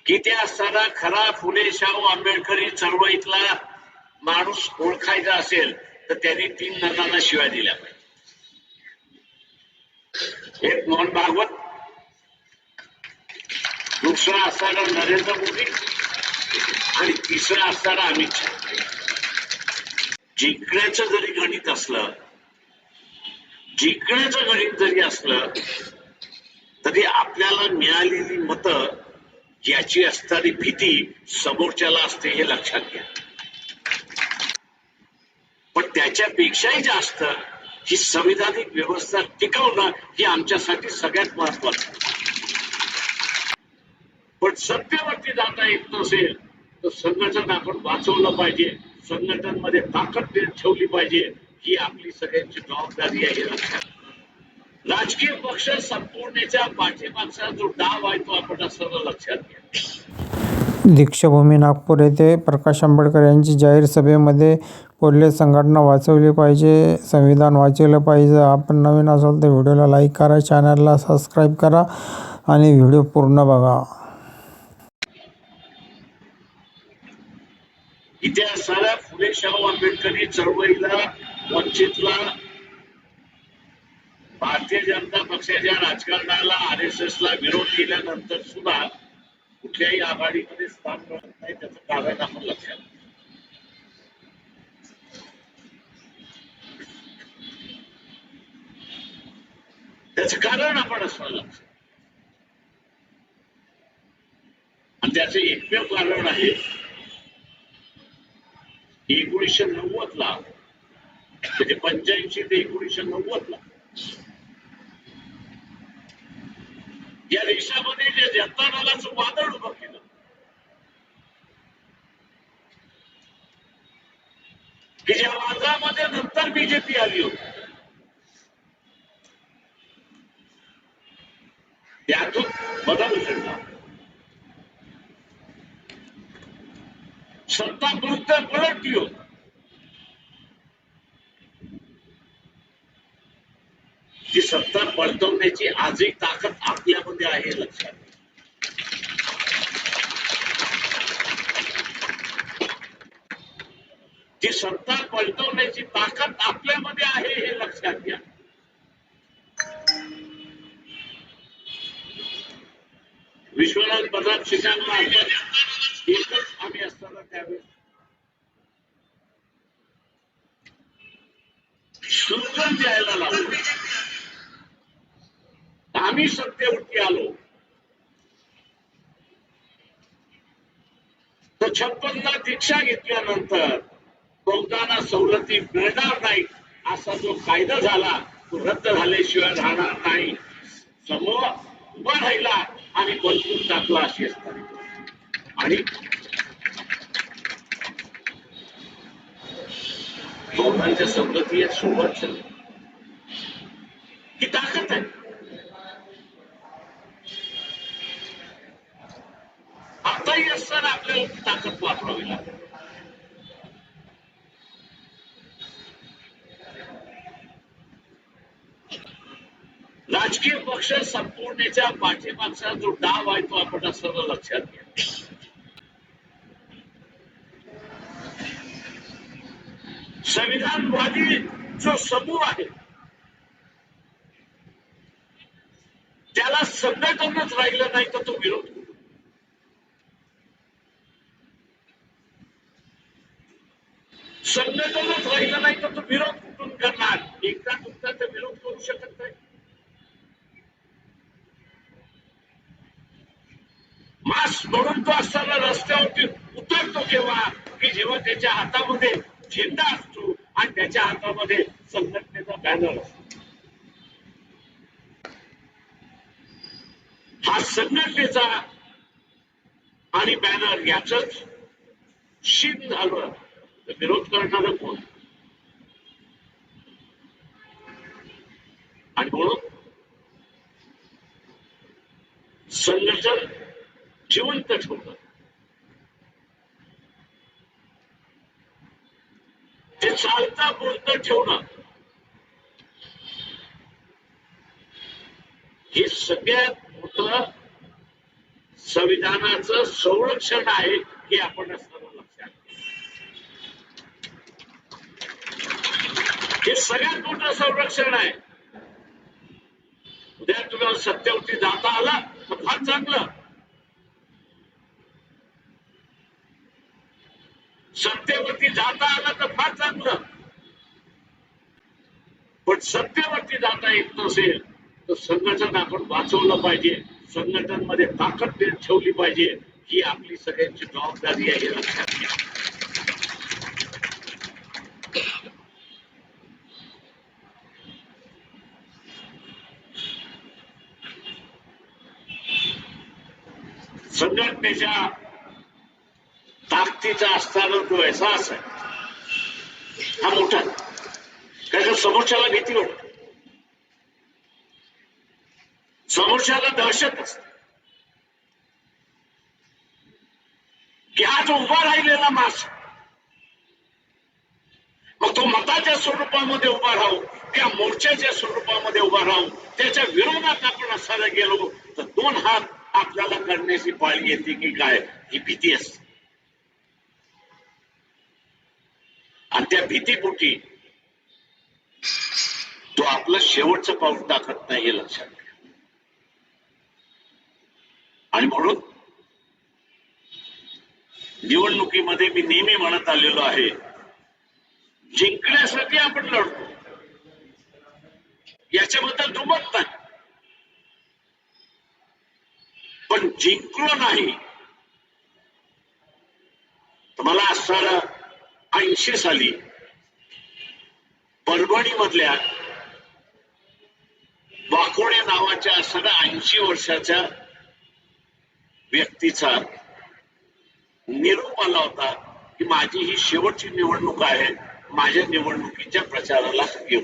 की त्या असताना खरा फुले शाहू आंबेडकरी चळवळीतला माणूस ओळखायचा असेल तर त्यांनी 3 नटांना शिवाय दिल्या पाहिजे. एक मोहन भागवत, दुसरा असताना नरेंद्र मोदी आणि तिसरा असताना अमित शहा. जिंकण्याचं जरी गणित असलं, जिंकण्याचं गणित जरी असलं तरी आपल्याला मिळालेली मतं याची असणारी भीती समोरच्याला असते हे लक्षात घ्या. पण त्याच्यापेक्षाही जास्त ही संविधानिक व्यवस्था टिकवणं ही आमच्यासाठी सगळ्यात महत्वाचं. पण सत्तेवरती जाता येत नसेल तर संघटन आपण वाचवलं पाहिजे, संघटनांमध्ये ताकद ठेवली पाहिजे, ही आपली सगळ्यांची जबाबदारी आहे. लक्षात. राजकीय पक्ष संपवण्याच्या पाठीमागचा जो डाव आहे तो आपण सर्व लक्षात घ्या. दीक्षाभूमी नागपूर येथे प्रकाश आंबेडकर यांची जाहीर सभेमध्ये बोलले, संघटना वाचवली पाहिजे, संविधान वाचवलं पाहिजे. आपण नवीन असाल तर व्हिडिओला लाईक करा, चॅनलला सबस्क्राईब करा आणि व्हिडिओ पूर्ण बघा. इतिहासाला फुले शाहू आंबेडकरी चळवळीला, वंचितला, भारतीय जनता पक्षाच्या राजकारणाला, RSS ला विरोध केल्यानंतर सुद्धा कुठल्याही आघाडीमध्ये स्थान मिळत नाही. त्याचं कारण आपण लक्षात. त्याचं कारण आपण असणं लक्षात. आणि त्याचं एकमेव कारण आहे 1990 ला, म्हणजे 85 ते 1990 ला या देशामध्ये जे जनता दलाचं वादळ उभं केलं, की ज्या वादळामध्ये नंतर बीजेपी आली होती, त्यातून बदल घडला. सत्ता विरुद्ध पलटली होती. ती सत्ता पलटवण्याची आजही ताकद आपल्यामध्ये आहे. लक्षात. ती सत्ता पलटवण्याची ताकद आपल्यामध्ये आहे हे लक्षात घ्या. विश्वनाथ प्रताप शिकांना एकच आम्ही असताना त्यावेळेस स्लोगन द्यायला लागलो. आम्ही सत्तेवरती आलो तर 56 ला दीक्षा घेतल्यानंतर बहुतांना सवलती मिळणार नाही असा जो कायदा झाला तो रद्द झाल्याशिवाय राहणार नाही. समोर उभा राहिला आणि बलपून टाकला अशी असतात. आणि बहुतांच्या सवलती या सोबत ही ताकद आहे. आताही असताना आपल्याला ताकद वापरावी लागेल. राजकीय पक्ष संपवण्याच्या पाठीमागचा जो डाव आहे तो आपण सर्व लक्षात घ्या. संविधानवादी जो समूह आहे त्याला संघटनच राहिलं नाही तर तो विरोध होतो. संघटनच राहिलं नाही तर तो विरोध कुठून करणार. एकदा तुमचा तर विरोध करू शकत नाही. मास्क म्हणून तो असताना रस्त्यावरती उतरतो केव्हा की जेव्हा त्याच्या हातामध्ये झेंडा असतो आणि त्याच्या हातामध्ये संघटनेचा बॅनर असतो. हा संघटनेचा आणि बॅनर याच शीन झालं तर विरोध करणारं कोण. आणि म्हणून संघटन जिवंत ठेवणं, ते चालता बोलतं ठेवणं हे सगळ्यात मोठं संविधानाचं संरक्षण आहे हे आपण सर्व लक्षात घ्या. हे सगळ्यात मोठं संरक्षण आहे. उद्या तुम्हाला सत्तेवरती जाता आला तर फार चांगलं. सत्तेवरती जाता आलं तर फार चांगलं. पण सत्तेवरती जाता येत नसेल तर संघटन आपण वाचवलं पाहिजे. संघटन मध्ये ताकद ठेवली पाहिजे. ही आपली सगळ्यांची जबाबदारी आहे, हे लक्षात घ्या. संघटनेच्या ताकदीचा असताना तो एहसास आहे हा मोठा. कारण समोरच्याला भीती वाटते, समोरच्याला दहशत असते की हा जो उभा राहिलेला मास, मग तो मताच्या स्वरूपामध्ये उभा राहू किंवा मोर्चाच्या स्वरूपामध्ये उभा राहू, त्याच्या विरोधात आपण असायला गेलो तर दोन हात आपल्याला करण्याची पाळी येते की काय, ही भीती असते. आणि त्या भीतीपोटी तो आपलं शेवटचं पाऊल टाकत नाही, हे लक्षात घ्या. आणि म्हणून निवडणुकीमध्ये मी नेहमी म्हणत आलेलो आहे, जिंकण्यासाठी आपण लढतो, याच्याबद्दल दुमत नाही. पण जिंकलो नाही तर मला असणारा 80 साली परभणी मधल्या वाकोडे नावाच्या असणाऱ्या 80 वर्षाच्या व्यक्तीचा निरोप आला होता की माझी ही शेवटची निवडणूक आहे, माझ्या निवडणुकीच्या प्रचाराला घेऊ.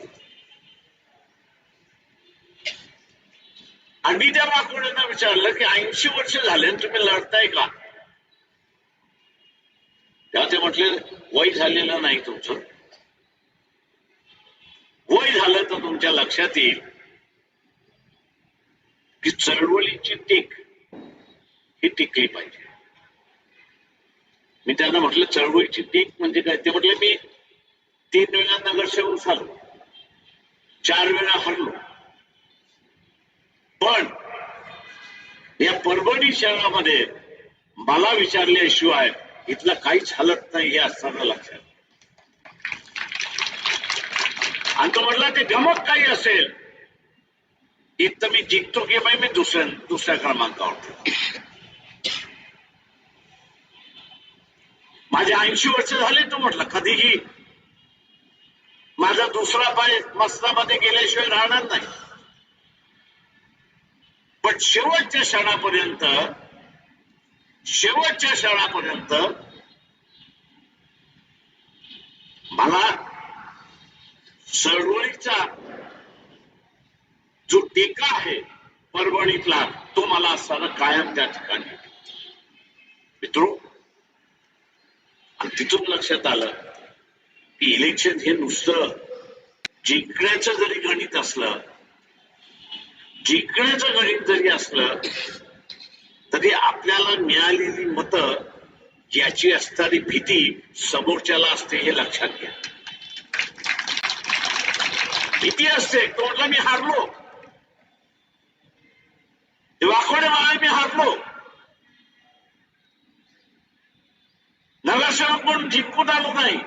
आणि मी त्या वाकोड्यांना विचारलं की 80 वर्ष झाले तुम्ही लढताय का? तेव्हा ते म्हटले वय झालेलं नाही तुमचं. वय झालं तर तुमच्या लक्षात येईल की चळवळीची टीक ही टिकली पाहिजे. मी त्यांना म्हटलं चळवळीची टीक म्हणजे काय? ते म्हटले मी 3 वेळा नगरसेवक झालो, 4 वेळा हरलो, पण या परभणी शहरामध्ये मला विचारल्याशिवाय इथलं काहीच हलत नाही, हे असताना लक्षात. आणि तो म्हटला ते गमक काही असेल इथं मी जिंकतो की बाई मी दुसऱ्या क्रमांकावर. माझे 80 वर्ष झाले. तो म्हटलं कधीही माझा दुसरा पाय मस्तामध्ये गेल्याशिवाय राहणार नाही. पण शेवटच्या क्षणापर्यंत मला चळवळीचा जो टेका आहे परभणीतला, तो मला असताना कायम त्या ठिकाणी. मित्रो, आणि तिथून लक्षात आलं की इलेक्शन हे नुसतं जिंकण्याचं जरी गणित असलं, जिंकण्याचं गणित जरी असलं तरी आपल्याला मिळालेली मतं याची असणारी भीती समोरच्याला असते, हे लक्षात घ्या. भीती असते. तो म्हटला मी हारलो, वाकोडे मला मी हारलो, नगरसेवक म्हणून जिंकून आलो नाही.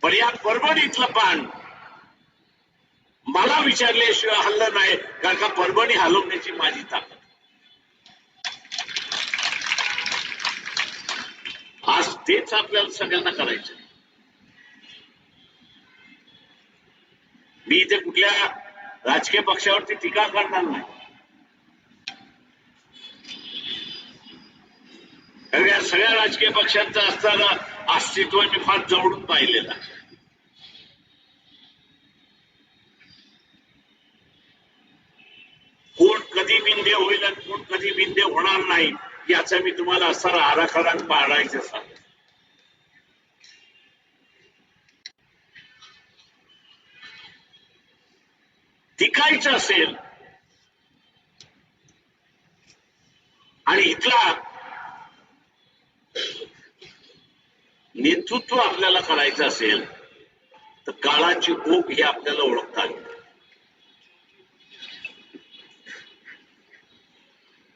पण या परभणीतलं पान मला विचारल्याशिवाय हल्लं नाही, कारण का परभणी हलवण्याची माझी ताकद. आज तेच आपल्याला सगळ्यांना करायचं. मी इथे कुठल्या राजकीय पक्षावरती टीका करणार नाही, कारण या सगळ्या राजकीय पक्षांचं असताना अस्तित्व मी फार जवळून पाहिलेलं आहे. कोण कधी विंध्य होईल आणि कोण कधी विंध्य होणार नाही याचा मी तुम्हाला असा आराखडा पाळायचं सांगतो. टिकायचं असेल आणि इथला नेतृत्व आपल्याला करायचं असेल तर काळाची ओघ ही आपल्याला ओळखता आली.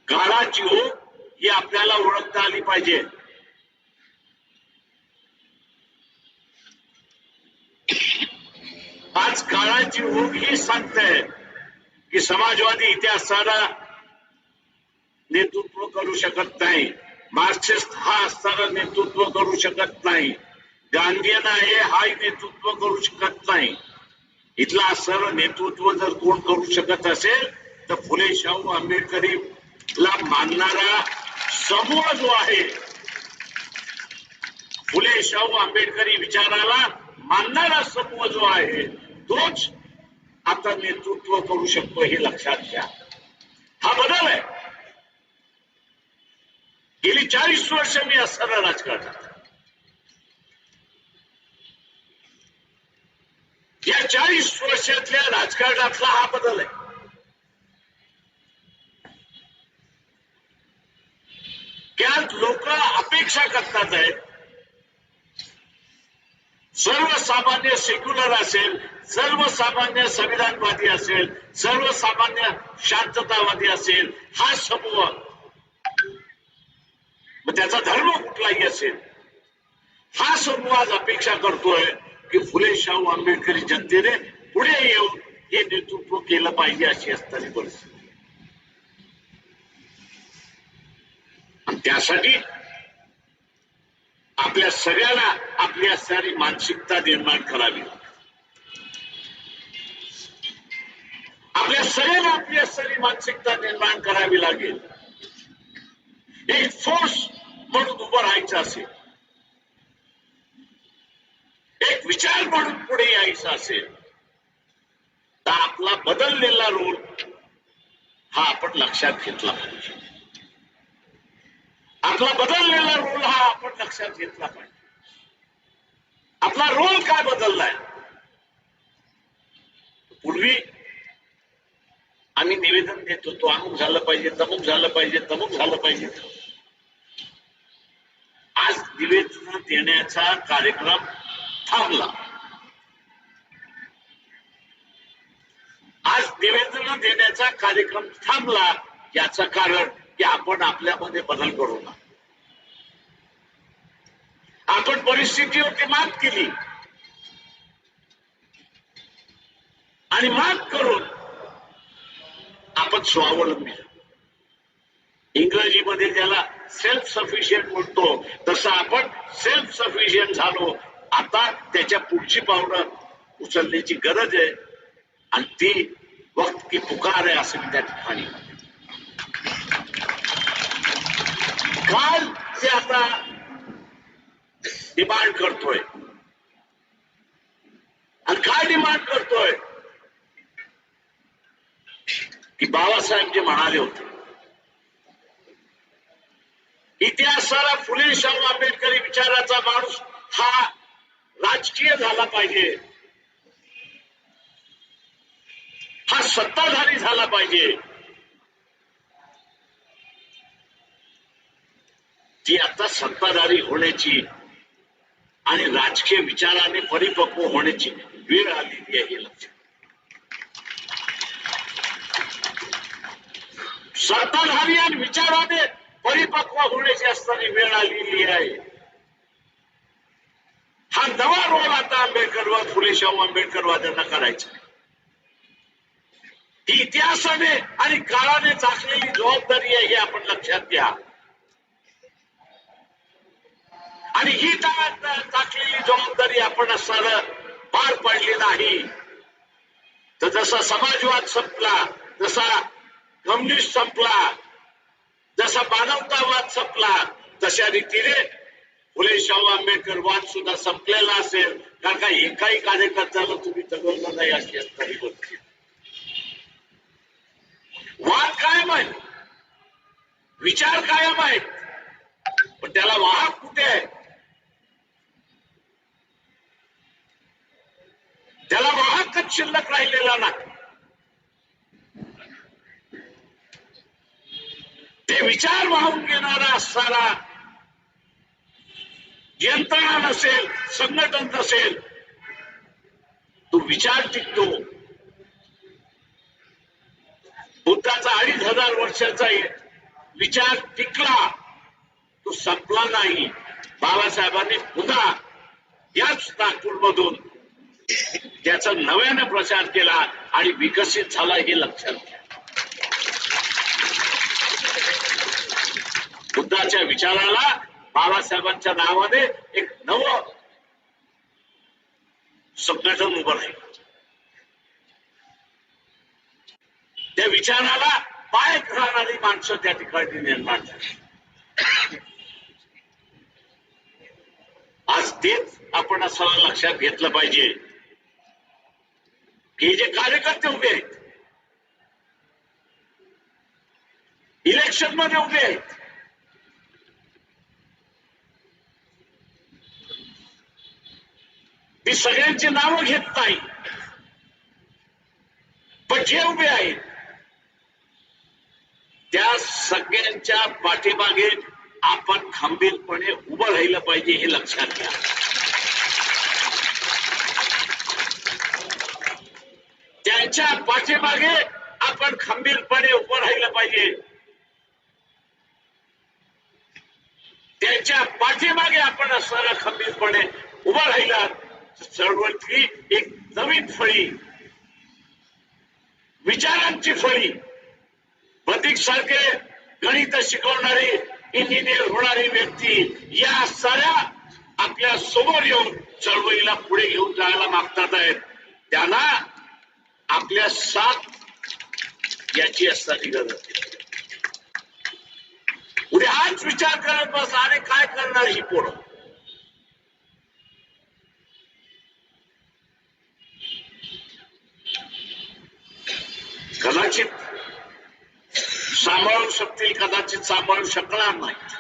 काळाची ओघ ही आपल्याला ओळखता आली पाहिजे. आज काळाची ओघ ही सांगते की समाजवादी इतिहासाला नेतृत्व करू शकत नाही, मार्क्सिस्ट हा असताना नेतृत्व करू शकत नाही, गांधीयन आहे हाही नेतृत्व करू शकत नाही. इथला सर्व नेतृत्व जर कोण करू शकत असेल तर फुले शाहू आंबेडकरीला मानणारा समूह जो आहे, फुले शाहू आंबेडकरी विचाराला मानणारा समूह जो आहे तोच आता नेतृत्व करू शकतो, हे लक्षात घ्या. हा बदल आहे. गेली 40 वर्ष मी असताना राजकारणात, या 40 वर्षातल्या राजकारणातला हा बदल आहे. त्यात लोक अपेक्षा करतात आहे सर्वसामान्य सेक्युलर असेल, सर्वसामान्य संविधानवादी असेल, सर्वसामान्य शांततावादी असेल, हा समूह, मग त्याचा धर्म कुठलाही असेल, हा समूह आज अपेक्षा करतोय की फुले शाहू आंबेडकरी जनतेने पुढे येऊन हे नेतृत्व केलं पाहिजे, अशी असणारी परिस्थिती. आणि त्यासाठी आपल्या सगळ्याला आपली असणारी मानसिकता निर्माण करावी. आपल्या सगळ्यांना आपली असणारी मानसिकता निर्माण करावी लागेल. एक फोर्स म्हणून उभं राहायचं असेल, एक विचार म्हणून पुढे यायचं असेल तर आपला बदललेला रोल हा आपण लक्षात घेतला पाहिजे. आपला बदललेला रोल हा आपण लक्षात घेतला पाहिजे. आपला रोल काय बदललाय? पूर्वी आम्ही निवेदन देत होतो, अमुक झालं पाहिजे, तमुक झालं पाहिजे, तमुक झालं पाहिजे. आज निवेदन देण्याचा कार्यक्रम थांबला. आज निवेदन देण्याचा कार्यक्रम थांबला, याचं कारण की आपण आपल्यामध्ये बदल करू ना. आपण परिस्थितीवरती मात केली आणि मात करून आपण स्वावलंबी झालो. इंग्रजीमध्ये ज्याला सेल्फ सफिशियंट म्हणतो तसं आपण सेल्फ सफिशियंट झालो. आता त्याच्या पुढची पावलं उचलण्याची गरज आहे आणि ती वक्त की पुकार आहे असं मी त्या ठिकाणी. काल ते आता डिमांड करतोय आणि काय डिमांड करतोय की बाबासाहेब जे म्हणाले होते, इतिहासाला फुले शाहू आंबेडकरी विचाराचा माणूस हा राजकीय झाला पाहिजे, हा सत्ताधारी झाला पाहिजे. ती आता सत्ताधारी होण्याची आणि राजकीय विचाराने परिपक्व होण्याची वेळ आलेली आहे, हे लक्षात. सत्ताधारी आणि विचाराने परिपक्व होण्याची असणारी वेळ आलेली आहे. हा नवा रोल आता आंबेडकरवाद, फुले शाहू आंबेडकरवाद्यांना करायचा. ही इतिहासाने आणि काळाने चाचलेली जबाबदारी आहे, हे आपण लक्षात घ्या. आणि ही चाचलेली जबाबदारी आपण असणारं पार पडली नाही तर जसा समाजवाद संपला, जसा कम्युनिस्ट संपला, जसा मानवतावाद संपला, तशा रीतीने फुले शाहू आंबेडकर वाद सुद्धा संपलेला असेल. कारण का एकाही कार्यकर्त्याला तुम्ही तगवलं नाही अशी असणारी गोष्ट. वाद कायम आहे, विचार कायम आहेत, पण त्याला वाहक कुठे आहे? त्याला वाहकच शिल्लक राहिलेला नाही. ते विचार वाहून घेणारा असणारा यंत्रणा नसेल, संघटन नसेल, तो विचार टिकतो. बुद्धाचा 2500 वर्षाचा विचार टिकला, तो संपला नाही. बाबासाहेबांनी पुन्हा याच नागपूरमधून त्याचा नव्याने प्रचार केला आणि विकसित झाला हे लक्षात घ्या. बुद्धाच्या विचाराला बाबासाहेबांच्या नावाने एक नवं संघटन उभं राहील. त्या विचाराला पाय घालणारी माणसं त्या ठिकाणी निर्माण झाली. आज तेच आपण असं लक्षात घेतलं पाहिजे की जे कार्यकर्ते उभे आहेत, इलेक्शन मध्ये उभे आहेत, मी सगळ्यांची नावं घेत नाही, पण जे उभे आहेत त्या सगळ्यांच्या पाठीमागे आपण खंबीरपणे उभं राहिलं पाहिजे हे लक्षात घ्या. त्यांच्या पाठीमागे आपण खंबीरपणे उभं राहिलं पाहिजे. त्यांच्या पाठीमागे आपण असणारा खंबीरपणे उभं राहिला चळवळीतली एक नवीन फळी, विचारांची फळी, प्रतीक सारखे गणित शिकवणारी, इंजिनियर होणारी व्यक्ती या साऱ्या आपल्या समोर येऊन चळवळीला पुढे घेऊन जायला मागतात आहेत. त्यांना आपल्या साथ याची असणारी गरज आहे. उद्या हाच विचार करत बस आणि काय करणार ही पोरं. कदाचित सांभाळू शकतील, कदाचित सांभाळू शकणार नाहीत,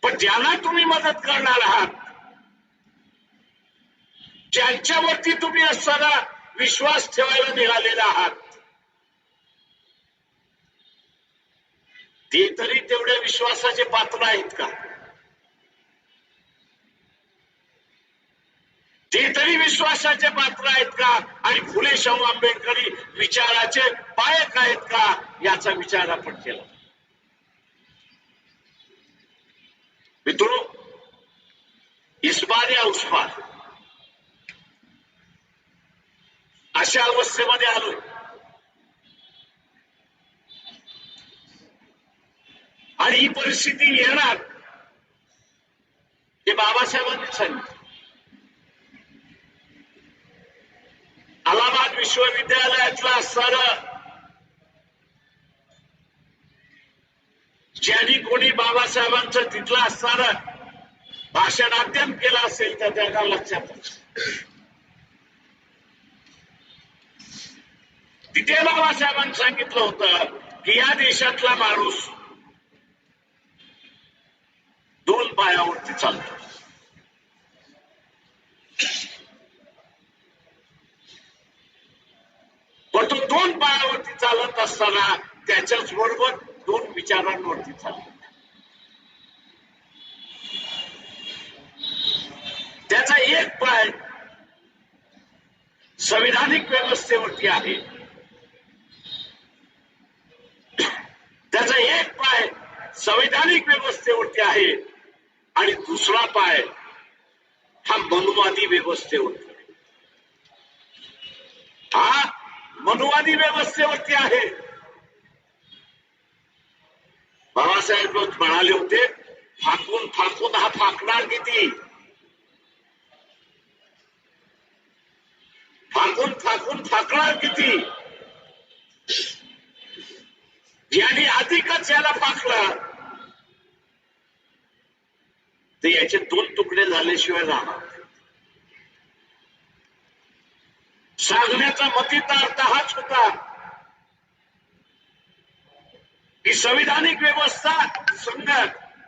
पण ज्यांना तुम्ही मदत करणार आहात, ज्यांच्यावरती तुम्ही असणारा विश्वास ठेवायला निघालेला आहात, ते तरी तेवढ्या विश्वासाचे पात्र आहेत का? ते तरी विश्वासाचे पात्र आहेत का? आणि फुले शाहू आंबेडकरी विचाराचे पायक आहेत का? याचा विचार आपण केला. मित्रों, इस बार या उस बार अशा अवस्थेमध्ये आलोय आणि ही परिस्थिती येणार हे बाबासाहेबांनी सांगितलं. अलाहाबाद विश्वविद्यालयातला असणारं ज्यांनी कोणी बाबासाहेबांचं तिथलं असणारं भाषणाध्ययन केलं असेल तर त्याला लक्षात तिथे बाबासाहेबांनी सांगितलं होतं की या देशातला माणूस 2 पायावरती चालतो. पण तो 2 पायावरती चालत असताना त्याच्याच बरोबर 2 विचारांवरती चालतो. त्याचा एक पाय संविधानिक व्यवस्थेवरती आहे, त्याचा एक पाय संवैधानिक व्यवस्थेवरती आहे आणि दुसरा पाय हा मनुवादी व्यवस्थेवरती, हा मनुवादी व्यवस्थेवरती आहे. बाबासाहेब म्हणाले होते, फाकून फाकून हा फाकणार किती, फाकून फाकून फाकणार किती. ज्याने अधिकच याला फाकलं ते याचे 2 तुकडे झाल्याशिवाय राहणार. सांगण्याचा मतीचा अर्थ हाच होता की संविधानिक व्यवस्था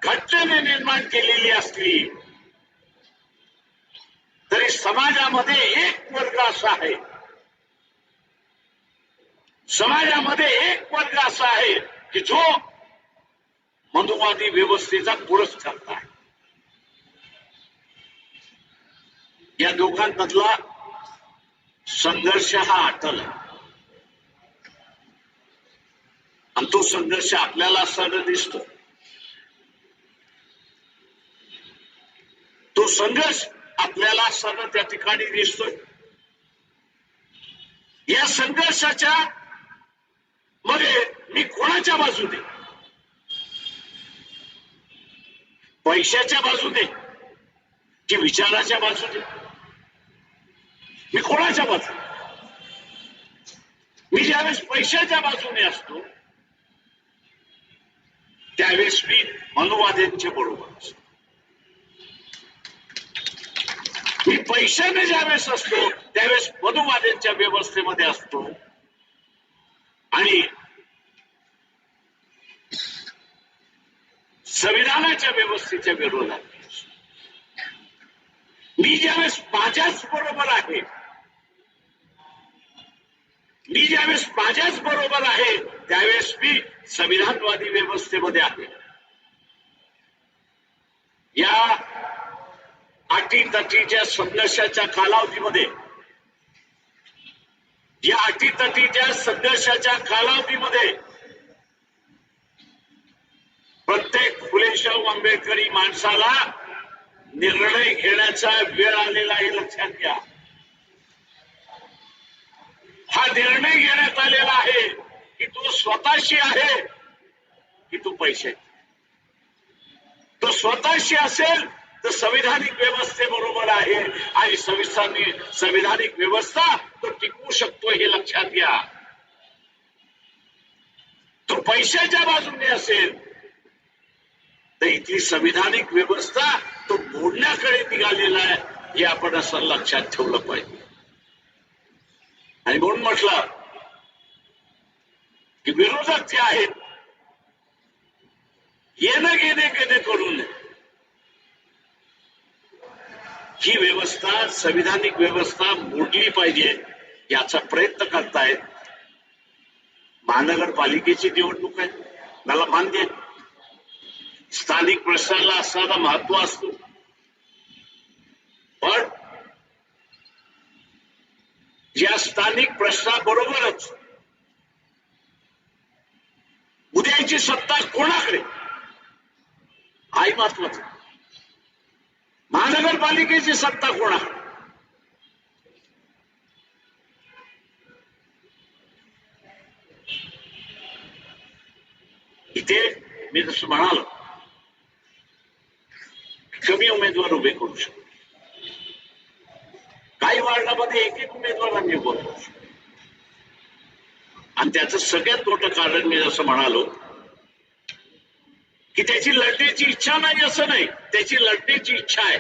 घटनेने निर्माण केलेली असली तरी समाजामध्ये एक वर्ग असा आहे, समाजामध्ये एक वर्ग असा आहे की जो मनुवादी व्यवस्थेचा पुरस्कर्ता आहे. या दोघांमधला संघर्ष हा अटल आहे आणि तो संघर्ष आपल्याला असताना दिसतो. तो संघर्ष आपल्याला असताना त्या ठिकाणी दिसतोय. या संघर्षाच्या मध्ये मी कोणाच्या बाजूने, पैशाच्या बाजूने की विचाराच्या बाजूने, मी कोणाच्या बाजूने? मी ज्यावेळेस पैशाच्या बाजूने असतो त्यावेळेस मी मनुवाद्यांच्या बरोबर असतो. मी पैशाने ज्यावेळेस असतो त्यावेळेस मनुवाद्यांच्या व्यवस्थेमध्ये असतो आणि संविधानाच्या व्यवस्थेच्या विरोधात मी ज्यावेळेस माझ्याच बरोबर आहे, मी ज्यावेळेस माझ्याच बरोबर आहे त्यावेळेस मी संविधानवादी व्यवस्थेमध्ये आहे. या अटीतटीच्या संघर्षाच्या कालावधीमध्ये, या अटीतटीच्या संघर्षाच्या कालावधीमध्ये प्रत्येक फुलेशाहू आंबेडकरी माणसाला निर्णय घेण्याचा वेळ आलेला आहे, लक्षात घ्या. हा निर्णय घेण्यात आलेला आहे की तो स्वतःशी आहे की तो पैसे. तो स्वतःशी असेल तर संविधानिक व्यवस्थेबरोबर आहे आणि संविधानिक व्यवस्था तो टिकवू शकतो हे लक्षात घ्या. तो पैशाच्या बाजूने असेल तर इथली संविधानिक व्यवस्था तो मोडण्याकडे निघालेला आहे हे आपण असं लक्षात ठेवलं पाहिजे. आणि म्हणून म्हटलं की विरोधक जे आहेत येणं घेणे करून ही व्यवस्था, संविधानिक व्यवस्था मोडली पाहिजे याचा प्रयत्न करतायत. महानगरपालिकेची निवडणूक आहे, मला मान्य आहे. स्थानिक प्रश्नाला असणारा महत्व असतो, पण या स्थानिक प्रश्नाबरोबरच उद्याची सत्ता कोणाकडे हाही महत्वाचं. महानगरपालिकेची सत्ता कोणाकडे? इथे मी जसं म्हणालो कमी उमेदवार उभे करू शकतो. काही वार्डामध्ये एक उमेदवार आम्ही उभं करू शकतो. आणि त्याचं सगळ्यात मोठं कारण मी जसं म्हणालो की त्याची लढण्याची इच्छा नाही असं नाही, त्याची लढण्याची इच्छा आहे,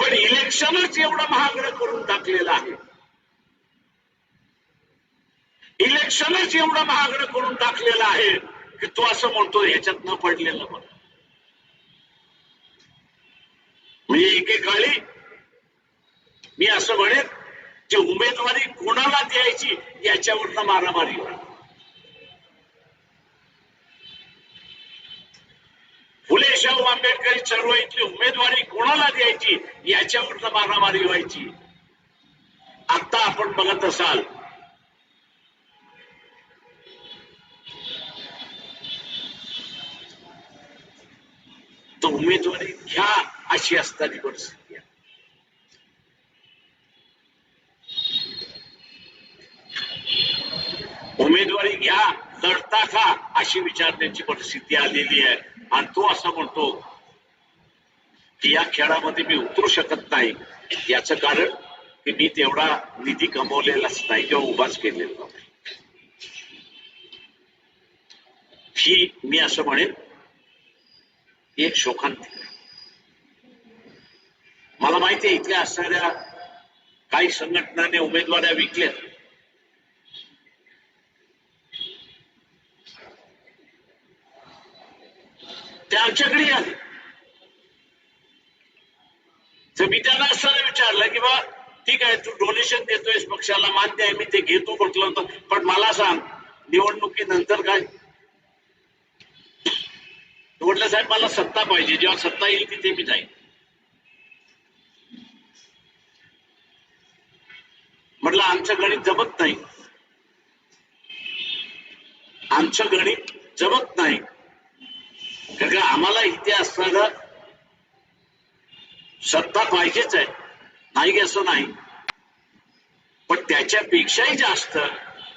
पण इलेक्शनच एवढं महागडं करून टाकलेलं आहे. इलेक्शनच एवढं महागडं करून टाकलेलं आहे की तो असं म्हणतो ह्याच्यात न पडलेलं बरं. म्हणजे एकेकाळी मी असं म्हणेन की उमेदवारी कोणाला द्यायची याच्यावरनं मारामारी होईल. फुले शाहू आंबेडकरी चळवळीतली उमेदवारी कोणाला द्यायची याच्यावरनं मारामारी व्हायची. आता आपण बघत असाल तर उमेदवारी घ्या अशी असणारी परिस्थिती आहे. उमेदवारी घ्या, लढता का अशी विचारण्याची परिस्थिती आलेली आहे. आणि तो असं म्हणतो की या खेळामध्ये मी उतरू शकत नाही. याचं कारण की मी तेवढा निधी कमवलेलाच नाही किंवा उभाच केलेला नाही. ही मी असं म्हणेन एक शोकांतिक. मला माहिती आहे इथल्या असणाऱ्या काही संघटनांनी उमेदवाऱ्या विकल्या. त्या आमच्याकडे आले. तर मी त्यांना असं विचारलं की बा ठीक आहे तू डोनेशन देतोयस पक्षाला, मान्य आहे, मी ते घेतो म्हटलं होतं, पण मला सांग निवडणुकीनंतर काय म्हटलं, साहेब मला सत्ता पाहिजे, जेव्हा सत्ता येईल तिथे मी जाईन. म्हटलं आमचं गणित जमत नाही, आमचं गणित जमत नाही. कारण का आम्हाला इथे असताना सत्ता पाहिजेच आहे, नाही असं नाही, पण त्याच्यापेक्षाही जास्त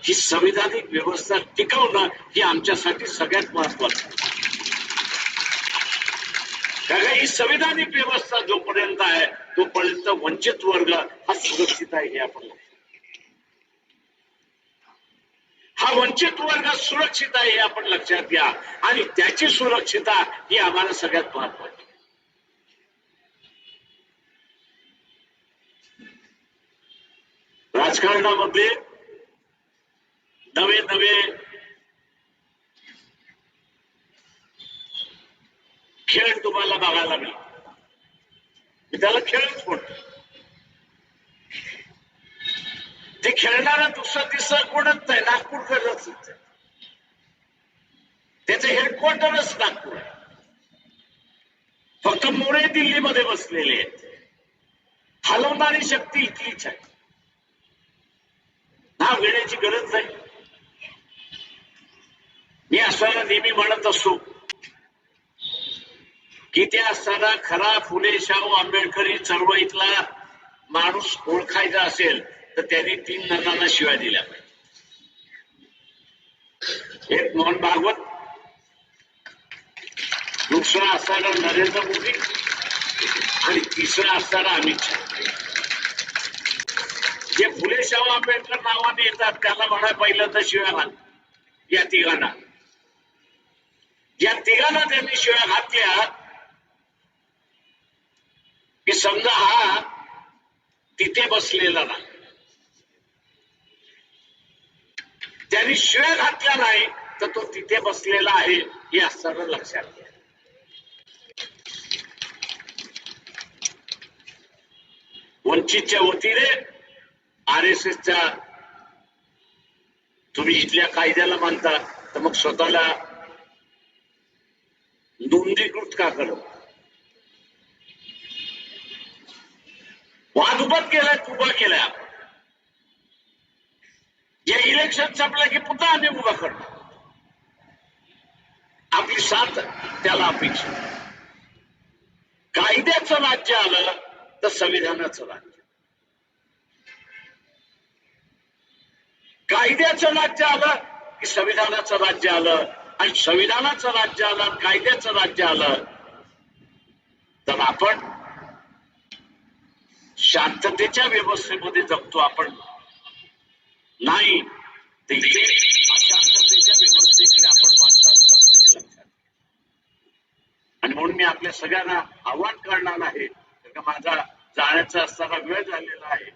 ही संविधानिक व्यवस्था टिकवणं ही आमच्यासाठी सगळ्यात महत्वाचं. कारण ही संविधानिक व्यवस्था जोपर्यंत आहे तोपर्यंत वंचित वर्ग हा सुरक्षित आहे हे आपण, हा वंचित वर्ग सुरक्षित आहे हे आपण लक्षात घ्या. आणि त्याची सुरक्षितता ही आम्हाला सगळ्यात महत्वाची. राजकारणामध्ये नवे नवे खेळ तुम्हाला बघायला मिळतो. मी त्याला खेळच म्हणतो. ते खेळणारा दुसरा तिसरा कोणच नाही, नागपूरकरच. त्याचे हेडक्वार्टरच नागपूर आहे. फक्त मोरे दिल्लीमध्ये बसलेले आहेत. हलवणारी शक्ती इथलीच आहे. नाव घेण्याची गरज नाही. मी असताना नेहमी म्हणत असतो की त्या असताना खरा फुले शाहू आंबेडकरी चळवळीतला माणूस ओळखायचा असेल तर त्यांनी 3 नटांना शिवाय दिल्या पाहिजे. एक मोहन भागवत, दुसरा असताना नरेंद्र मोदी आणि तिसरा असताना अमित शहा. जे फुले शाहू आंबेडकर नावाने येतात त्याला म्हणा पहिलं तर शिव्या घाल. या तिघांना त्यांनी शिव्या घातल्या की समजा हा तिथे बसलेला नाही, त्यांनी शिव्या घातल्या नाही तर तो तिथे बसलेला आहे हे असताना लक्षात घ्या. वंचितच्या वतीने RSSच्या तुम्ही इथल्या कायद्याला मानता तर मग स्वतःला नोंदणीकृत का करत? वाद उभा केलाय. या इलेक्शन संपलं की पुन्हा आम्ही उभा करणार. आपली साथ त्याला अपेक्षा. कायद्याचं राज्य आलं तर संविधानाचं राज्य. कायद्याचं राज्य आलं की संविधानाचं राज्य आलं, आणि संविधानाचं राज्य आलं, कायद्याचं राज्य आलं तर आपण शांततेच्या व्यवस्थेमध्ये जगतो. आपण नाही तर इथे अशांततेच्या व्यवस्थेकडे आपण वाटचाल करतो हे लक्षात. आणि म्हणून मी आपल्या सगळ्यांना आव्हान करणार आहे, कारण माझा जाण्याचा असताना वेळ झालेला आहे.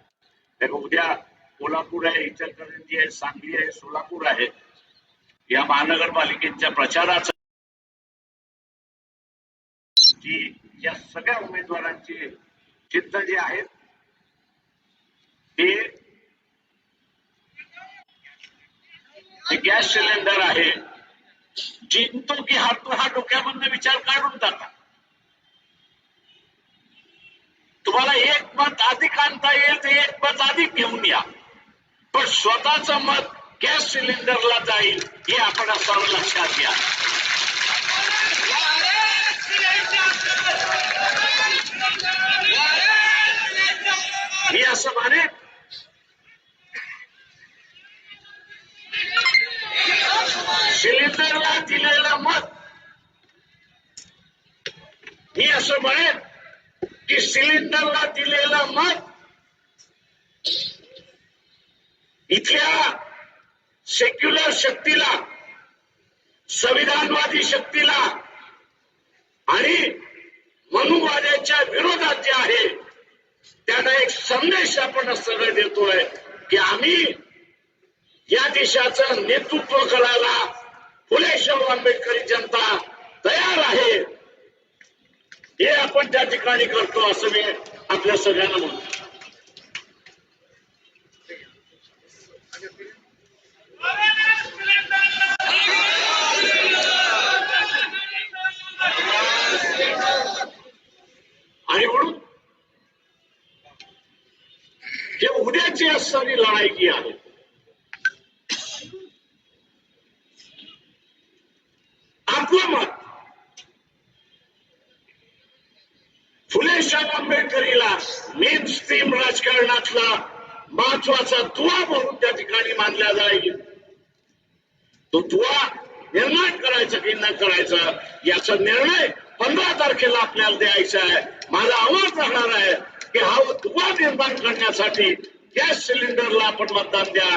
कारण उद्या कोल्हापूर आहे, इचलकरंजी आहे, सांगली आहे, सोलापूर आहे. या महानगरपालिकेच्या प्रचाराचं की या सगळ्या उमेदवारांची चिंता जी आहे ते गॅस सिलेंडर आहे. जिंकतो की हारतो हा डोक्यामधनं विचार काढून टाका. तुम्हाला एक मत अधिक आणता येईल तर एक मत अधिक घेऊन या, पण स्वतःचं मत गॅस सिलेंडरला जाईल हे आपण असं लक्षात घ्या. मी असं म्हणेन सिलेंडरला दिलेलं मत, मी असं म्हणेन की सिलेंडरला दिलेलं मत इथल्या सेक्युलर शक्तीला, संविधानवादी शक्तीला आणि मनुवाद्याच्या विरोधात जे आहे त्यांना एक संदेश आपण सरळ देतोय की आम्ही या देशाचं नेतृत्व करायला फुले शाहू आंबेडकरी जनता तयार आहे. हे आपण त्या ठिकाणी करतो असं मी आपल्या सगळ्यांना म्हणतो. सारी लड़ाई किया है। आपलं मत फुले-शाह आंबेडकरीला मेन स्ट्रीम राजकारणातला महत्वाचा दुवा म्हणून त्या ठिकाणी मानला जाईल। तो दुवा निर्माण करायचा की न करायचा याचा निर्णय 15 तारखेला आपल्याला द्यायचा आहे। माझं आवाहन राहणार आहे की हा दुवा निर्माण करण्यासाठी गॅस सिलेंडरला आपण मतदान द्या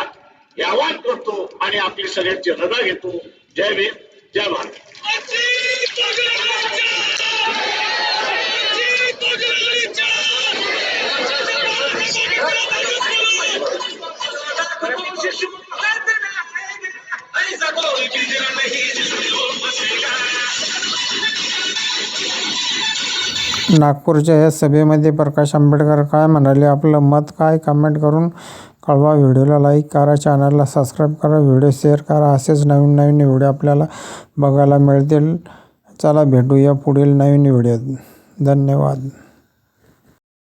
हे आवाहन करतो आणि आपली सगळ्यांची रजा घेतो। जय भीम, जय भारत। नागपूरच्या या सभेमध्ये प्रकाश आंबेडकर काय म्हणाले, आपलं मत काय, कमेंट करून कळवा। व्हिडिओला लाईक करा, चॅनलला सबस्क्राईब करा, व्हिडिओ शेअर करा। असेच नवीन नवीन व्हिडिओ आपल्याला बघायला मिळतील। चला भेटूया पुढील नवीन व्हिडिओत। धन्यवाद।